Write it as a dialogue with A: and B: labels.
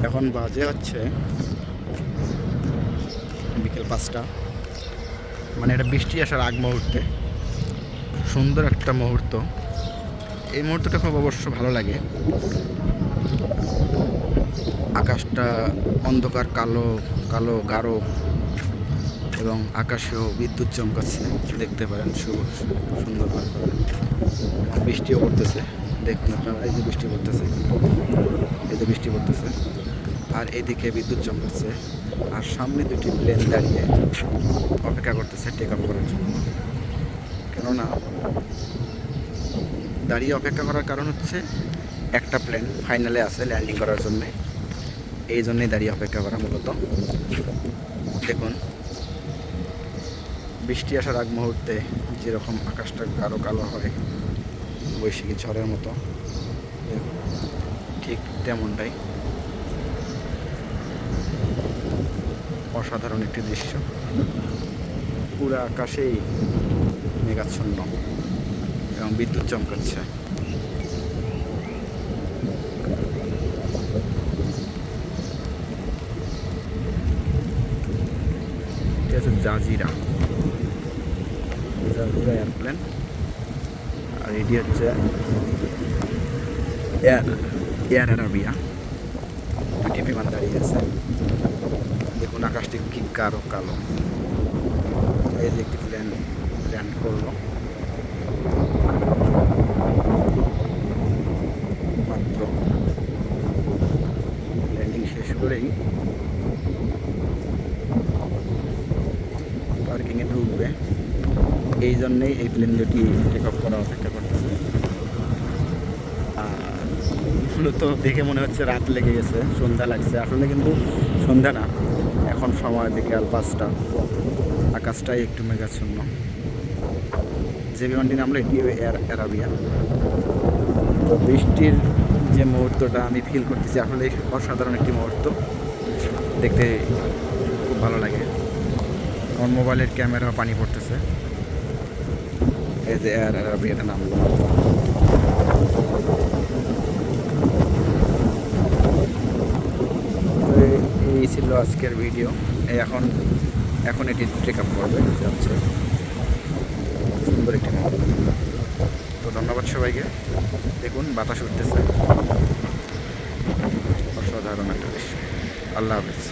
A: এখন বাজে হচ্ছে বিকেল 5টা, মানে এটা বৃষ্টি আসার আগ মুহূর্তে সুন্দর একটা মুহূর্ত। এই মুহূর্তটা খুব অবশ্য ভালো লাগে। আকাশটা অন্ধকার কালো কালো গাঢ় এবং আকাশেও বিদ্যুৎ চমকাচ্ছে, দেখতে পারেন সুন্দরভাবে। বৃষ্টিও পড়তেছে, দেখুন আপনারা, এই যে বৃষ্টি পড়তেছে, এই যে বৃষ্টি পড়তেছে, আর এদিকে বিদ্যুৎ চমকাচ্ছে। আর সামনে দুটি প্লেন দাঁড়িয়ে অপেক্ষা করতেছে টেক অফ করার জন্য। কেননা দাঁড়িয়ে অপেক্ষা করার কারণ হচ্ছে একটা প্লেন ফাইনালে আছে ল্যান্ডিং করার জন্যে, এই জন্যই দাঁড়িয়ে অপেক্ষা করা মূলত। দেখুন বৃষ্টি আসার আগ মুহূর্তে যেরকম আকাশটা গাঢ় কালো হয় বৈশাখী ঝড়ের মতো, ঠিক তেমনটাই অসাধারণ একটি দৃশ্য। পুরো আকাশেই মেঘাচ্ছন্ন এবং বিদ্যুৎ চমকাচ্ছে। এটা হচ্ছে জাজিরা এয়ারপ্লেন, আর এটি হচ্ছে এয়ার আরাবিয়া। দুটি বিমান দাঁড়িয়ে আছে, দেখুন আকাশটি কি গাঢ় কালো। এই যে একটি প্লেন ল্যান্ড করলো মাত্র, ল্যান্ডিং শেষ করেই পার্কিংয়ে ঢুকবে। এই জন্যেই এই প্লেন দুটি টেক অফ করা অপেক্ষা করতেছে। আর মূলত দেখে মনে হচ্ছে রাত লেগে গেছে, সন্ধ্যা লাগছে, আসলে কিন্তু সন্ধ্যা না, এখন সময় বিকেল 5টা। আকাশটাই একটু মেঘাচ্ছন্ন। যে বিমানটি নামলো এটিও এয়ার আরাবিয়া। তো বৃষ্টির যে মুহূর্তটা আমি ফিল করতেছি আসলে অসাধারণ একটি মুহূর্ত, দেখতে খুব ভালো লাগে। আমার মোবাইলের ক্যামেরাও পানি পড়তেছে। এই যে এয়ার আরাবিয়াটা নামলো। এই ছিল আজকের ভিডিও। এখন এটি টেক আপ করবে, যাচ্ছে সুন্দর একটি মুহূর্ত। তো ধন্যবাদ সবাইকে। দেখুন বাতাস উঠতেছে, অসাধারণ একটা দৃশ্য। আল্লাহ হাফেজ।